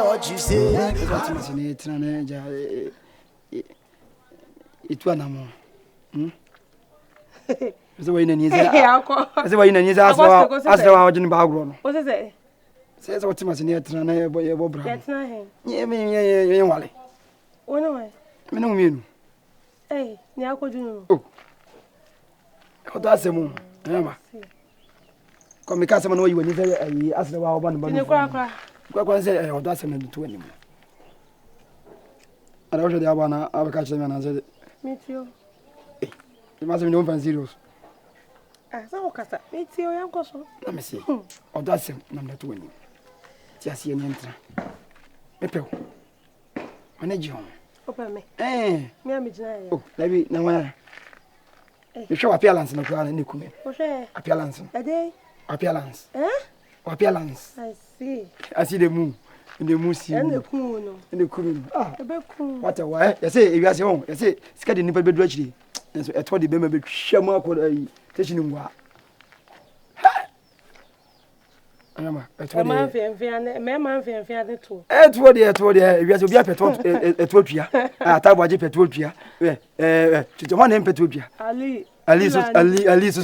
What you say? It was no more. So when you say, I say, when you say, I say, I didn't background. What is it? Says what must near Trana, boy, Bobra. That's not him. Yeah, Wally. Oh, no, I don't mean. hey, now could you know? Oh, that's a moon. Come because I know you when you say, I asked the wild one about the crack. What say, oh, that's an two anymore. I don't know the one I will catch them and I said, Meet you. You must have known from zeros. Ah, so, Cassa, meet you, young cousin. Let me see. Oh, that's number 20. Just see an entrance. Pepper. Manage home. Open me. Eh, me, oh, maybe no. You show appearance in the crowd and you come in. Appearance. A day? Appearance. Eh? Appearance. I see. I see the moon. In the moon, And the coon. in the coon. Ah, A bit cool. what a way. You say, if you ask home, you say, scared in the bedroom. And so I told the baby, Shama could I teach him what? I told you. I told you, you have to be a petropia. I thought what you petropia. To the one name petropia. Ali is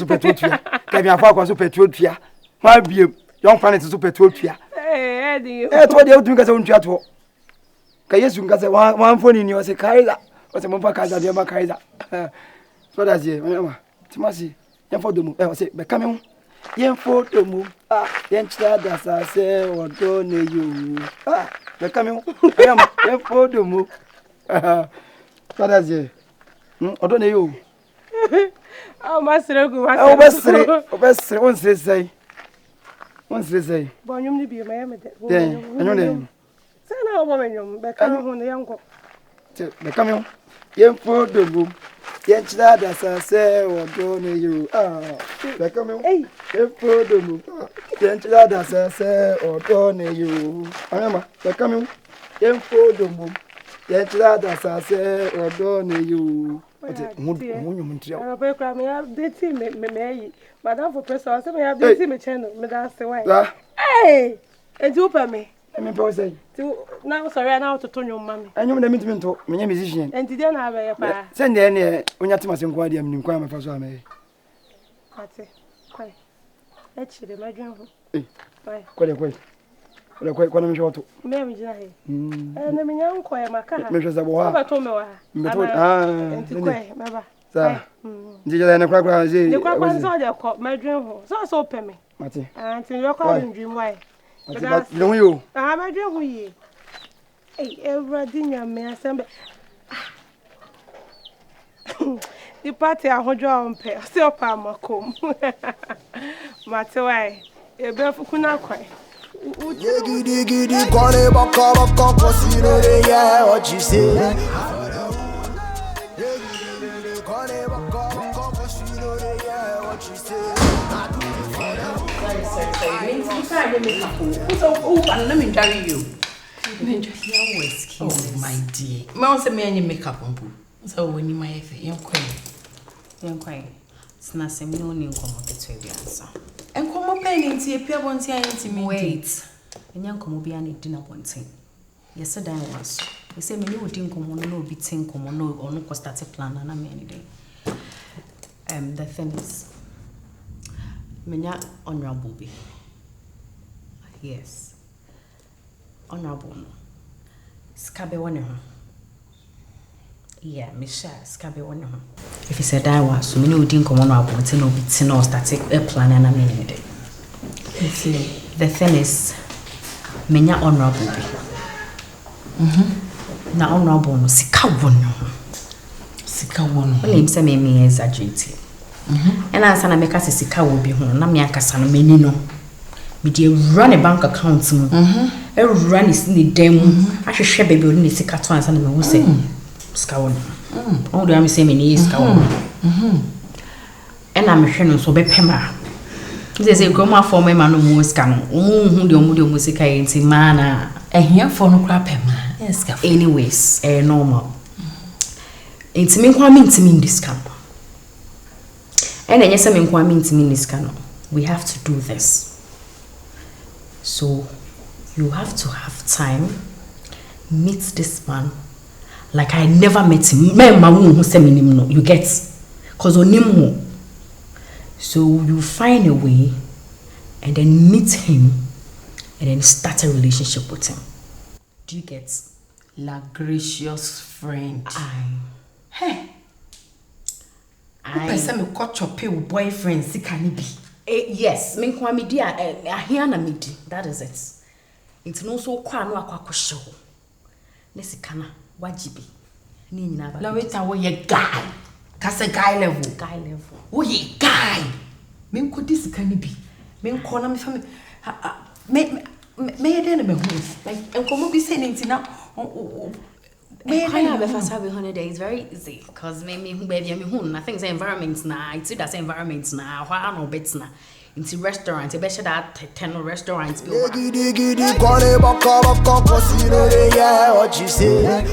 petropia. Can you afford to petropia? My be young fan is petropia. I told you to get on chat. Can you get one phone in your Kaiser? What's a Mompaka, dear Kaiser? So that's it. Timothy, young for the move. I say, becoming young for the move. Ah, young child, as I say, or don't you. Ah, becoming young for the move. So that's it. I don't know you. Oh, Master, oh, best once they say. Once they say, Bonum to be a man. Then, I know them. Send our woman, becoming on the young. Becoming young for the move. Yes, that as I say, or don't you. Ah, becoming a photo. Yes, that as I say, or don't you. I am becoming a photo. Yes, that as I say, or don't you. Madame for press, I said, I have this image channel, Madame. Hey, and you pay me. I mean, say, now, sorry, now to turn your mammy. I know the meeting to my musician. And didn't have a send any when you have to my inquiry and inquire for some. That's it. Actually, my dream. Quite quite short. Maybe, and the young choir, my car. Measures of war. Sir, did you learn a crack? The crack was all your call, my dream. So pay me. Matty, and you're calling dream why? No, you. I'm a dream with you. Hey, everything may assemble. The party I hold on pay, still palm or comb. Matter why, a bell for Kuna cry. Diggy, call it back up, what you say? Oh, my dear. Mouse me any makeup on boo. So when you my young queen. It's not some no new come to answer. And come up penny to appear one time. Wait. And young come be any dinner one thing. Yesterday was. They say me no didn't come on no beating come on no or no start a plan and I'm any day. The thing is, Menya honorable be. Yes. Honorable. Scabe one her. Yeah, Michelle, Scabe one her. If he said I was, so many didn't come on our boat and no beating or start a plan and I'm any day. The thing is, Menya honorable be. Now honorable no sika one. Well, him say me exaggerate. And as I make us sika will be home. Na me akasa no meni no. Me dey run a bank account mu. E run is in the dem. I should share baby on the sika to answer me who say sika one. All do am say me ni sika one. And I'm hwe no so be pema. They say grandma for me man no mu sika no. Hu de omu sika enti mana. Here for no crap pema. Yes, anyways, normal. It's me kwa intimi in this camp. And then yes, me kwa intimi in this camp. We have to do this. So you have to have time, meet this man like I never met him. You get? Because onim. So you find a way and then meet him and then start a relationship with him. Do you get? La gracious friend. I person me got your pay boyfriend, see can it be? Yes, me kwa midi ahia na midi. That is it. It's no so kwa no akwa show. Nesi kana wajibi. Ni nyina ba. La wait away ye guy. Kase guy level. Guy level. Oh ye guy. Me ko this can it be? Me ko na me fa me dey na me hu. Like enkomo bi say nti na me have a fast have 100 days very easy cause me who baby me who I think the environment na it's that environment na why no bet na into restaurant e be sure that 10 restaurants be Gidi baka cosino de yeah what you say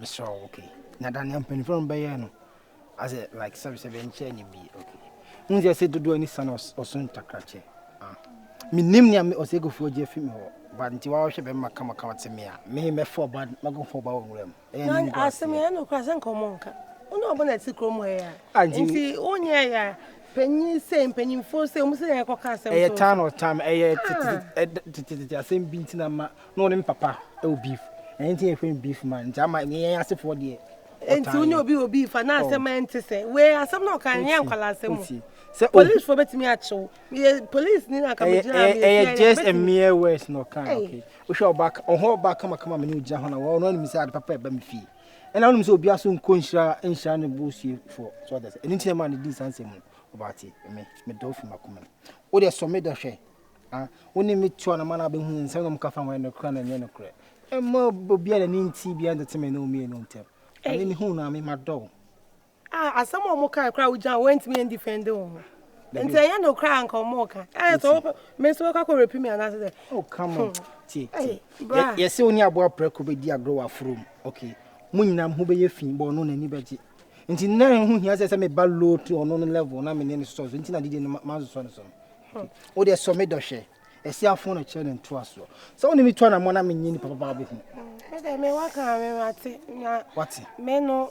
Mr. Okay na Daniel penny from bayano as a like service benche ni bi okay unzi say do any son or son takrache me nim ni am osego fo je fi me ho but nti wa hwe be maka teme a me for bad mago for ba wonwram na asemi no kwase nkomonka ono obona ti kromo ya nti onye ya penyin se penyin fo se mu se ya koka asem so time or time asem bi ntina ma no ne papa e beef nti e beef man nti ama ye asefo de nti onye obi fa na asem ente se we asem no kan ye nkwala asem police for betimi acho police ni na kamajina just a mere words no can okay we show back on ho back kama me ni ugya ho na wo no ni say papa e ba me fi and I want say obi aso nko nhira ne bullshit for so that anything man dey sense mu about it me do fi makoma wo dey so me da hwe woni me tuo na mana be hu nsem no mka fa wan no kra na nye no kra e mo obi ala ni nti bia ndeteme na omi no ntem ani ni hu na me madɔ asama mo kai kra uja went me and defend o nti anya no kra anka mo ka so me so ka ko repeat me anase de oh come on ti yes oni abo apreko be di agro wa from okay munyinam ho be ye fin bo no na ni beji nti na hu hia se me ba low to ono no level na me ne so nti na didi ma so so o de so me do hwe esi afo no che ne nto aso so oni mi to na mo na me nyini papa ba be hu me waka me mate na what me no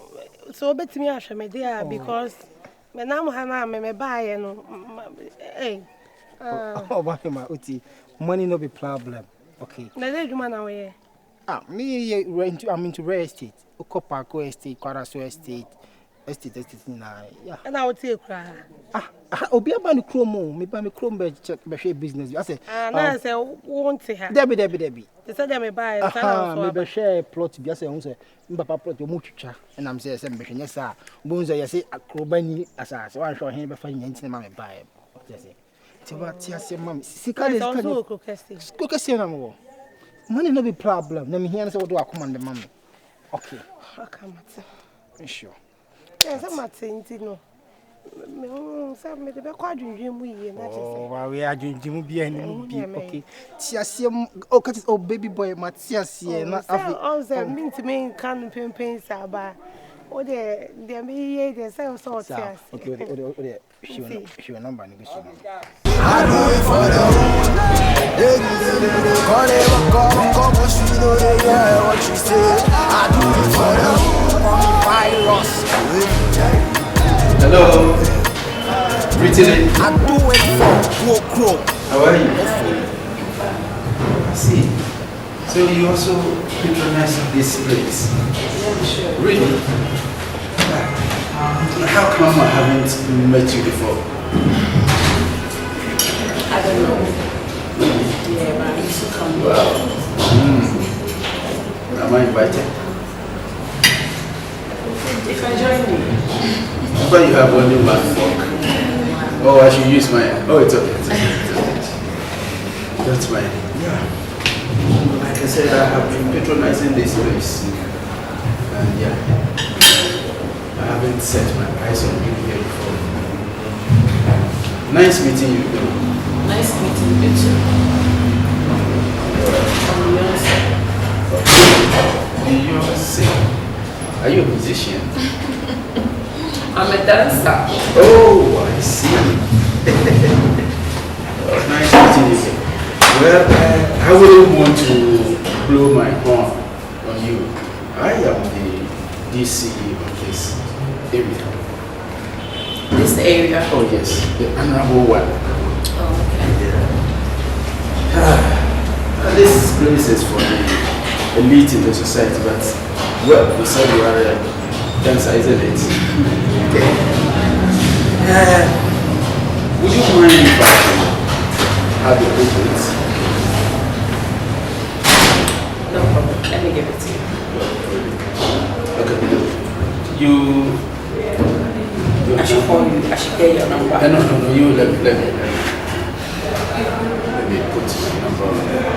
so betimi ahwe me there because me na mo ha na me baaye no oh ba ma uti money no be problem okay na dey juma na we me I'm into real estate Okopako estate Kwaraso estate na yeah na what take kra obi aba ni kromo me ba me kromo be check be share business I say na say won't ha debi they said them buy and sell me be share plot bi say say papa plot o mu twitwa and am say me hwenye sa bonzo ye say akroba ni asase wan hwe hen be fa nyanti na me buy say tiba tia say mam sika de kokesi na mo money no be problem na me here say what do akoma de mam okay akamata sure yes I'm at no me say me de be kwa dwundwe mu yie na je say wa we adwundwe mu bia ni mu bi okay tiasie oh cut oh baby boy ma tiasie na afi oh say me ntime kan pempen saba o de me yie de say so tiasie okay o de she number ni go she I do it for the call it cosino de yeah what you say I do it for the virus. Hello. Pretty lady. I do it for Crow. How are you? See. So you also patronize this place? Yeah, sure. Really? How come I haven't met you before? I don't know. Yeah, but I used to come. Wow. Am I invited? If I join you. But you have only one fork. Oh, I should use mine. Oh, it's okay. That's mine. Yeah. Like I said, I have been patronizing this place. And yeah, I haven't set my eyes on you here before. Nice meeting you. Nice meeting you too. Beyonce. Are you a musician? I'm a dancer. Oh, I see. Nice meeting you. Well, I wouldn't want to blow my horn on you. I am the DC of this area. This area? Oh yes, the honorable one. Oh, okay. Yeah. This place is for the elite in the society, but well, we said we are a dancer, isn't it? Okay. Would you mind if I have your papers? No problem. Let me give it to you. Okay. You I should call you. I should get your number. No. You let me put your number on there.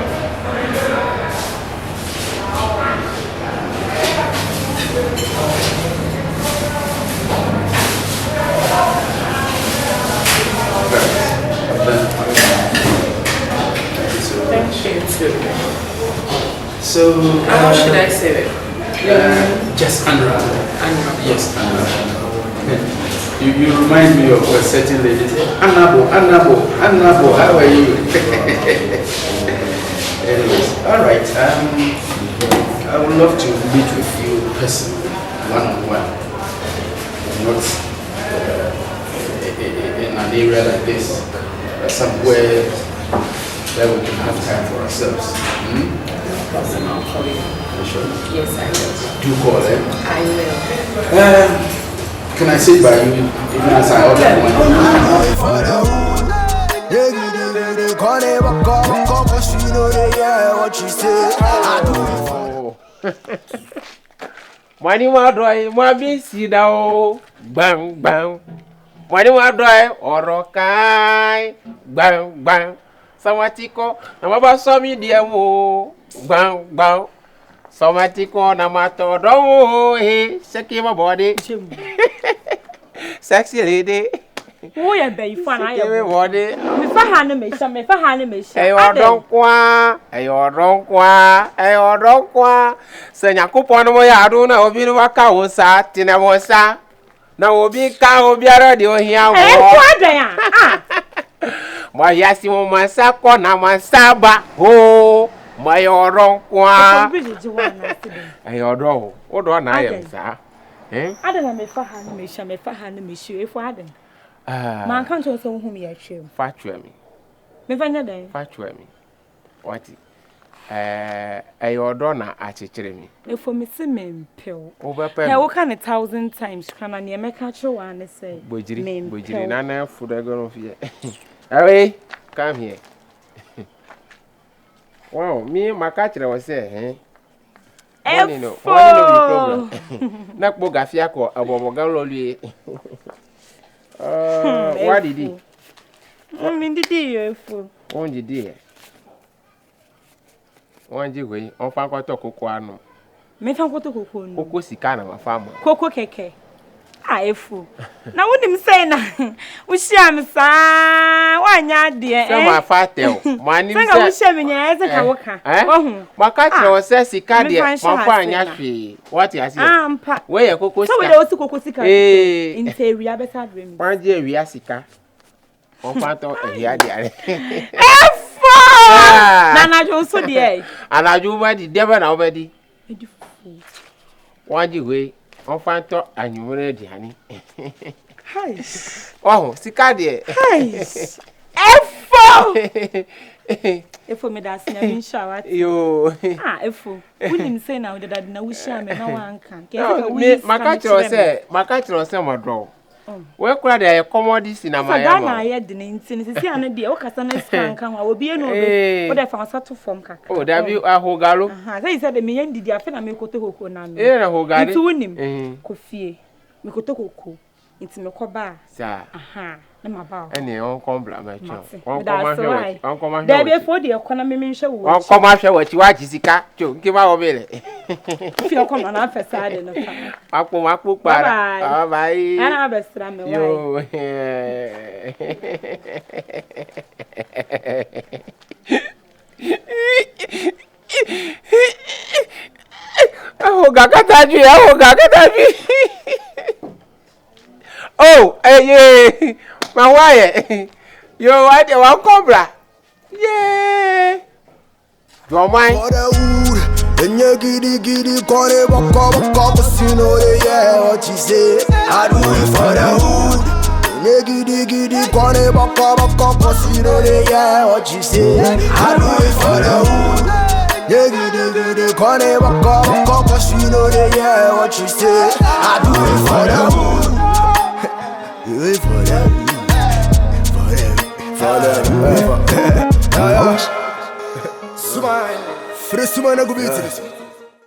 Thank you too. So How should I say it? Just Anra. Yes, Anra. You remind me of a certain lady. Annabo, how are you? Anyways, all right. I would love to meet with you personally, one-on-one, not in an area like this, somewhere that we can have time for ourselves. I'll call you. Sure. Yes, I will. Do call, eh? I will. Can I sit by you even as I order Money, my dry, my busy now. Bang, bang. Money, my dry, or rokai. Bang, bang. Samatiko, Namaba saw me, dear mo. Bang, bang. Samatiko, Namato, don't he? Sekima body. Sexy lady. Who are they? Fun, I am. Body. If I had a mission, if I had a mission, Hey, or don't qua. Hey, or don't qua. Hey, or don't qua. Senyaku Ponoya, I don't know. Binuaka was sat in a mosa. Now will be cow, be a radio here. What they are? My Yassimo Masako, Namasaba. Oh, my or qua. Hey, or don't. What do I am, sir? I don't know if I had a mission, if I had a mission, if I hadn't. Man can't also whom you are Fatuous me. Me find a day. Fatuous me. What? A your donor at me. If for me, see pill. Over I will can 1,000 times. Can I near make a show and say, Bujiri, Nana, food I go here. Away, come here. Wow, me, my catcher was say, eh? One no problem. Nak boga fiako, abo galoli. What did he? In the day, fool. One day. One day, on Fanco Cocoano. Me found what to cocoon. Coco Sicana, my farmer. Coco keke. I fool. Now, what him say now? We share me, sir. Why not, dear? My father, my name is Shaving as a cocker. My catcher was says Sicadia, my fine yashi. What you say? Where a cocoa? So we also cocoa sicker. In theory, I better dream. One day, we are sicker. On Fanto, and Yadia. Nana Jones, so dear. And I do the devil already. One day, way. On Fanto, and you ready, honey. Hi. Oh, Sicadia. Hi. If for me, that's never shower. You. If wouldn't say now that I know we share me, no one can. My catcher said, my draw. Where could I accommodate in a my I had the name since the other day, Ocasanas can come. I will be no what I found such a form. Oh, that you are Hogalo. They said the million did I feel I make to hook on. Eh, Hogalo to win him. Coffee. We could talk into my cobar. Sir. Aha. Any uncle, my child. Uncle, there before the economy show. Uncle, my show what you are, Jessica. Give our bill. If you come on our side in the Uncle, my cook, bye. And I'll be stramming you. Oh, Gagataji, oh, Gagataji. Oh, hey, my wife. You're right, you want cobra. Yeah. Don't mind. For the wood, and you giddy, call it, walk, you know, yeah, what you say. I do it for the wood. And you giddy, call it, walk, you know, yeah, what you say. I do it for the wood. Yeah, giddy, call it, walk, you know, yeah, what you say. I do it for the wood. Do it for the wood. For the wood. Smile. For the smile, I go beat it.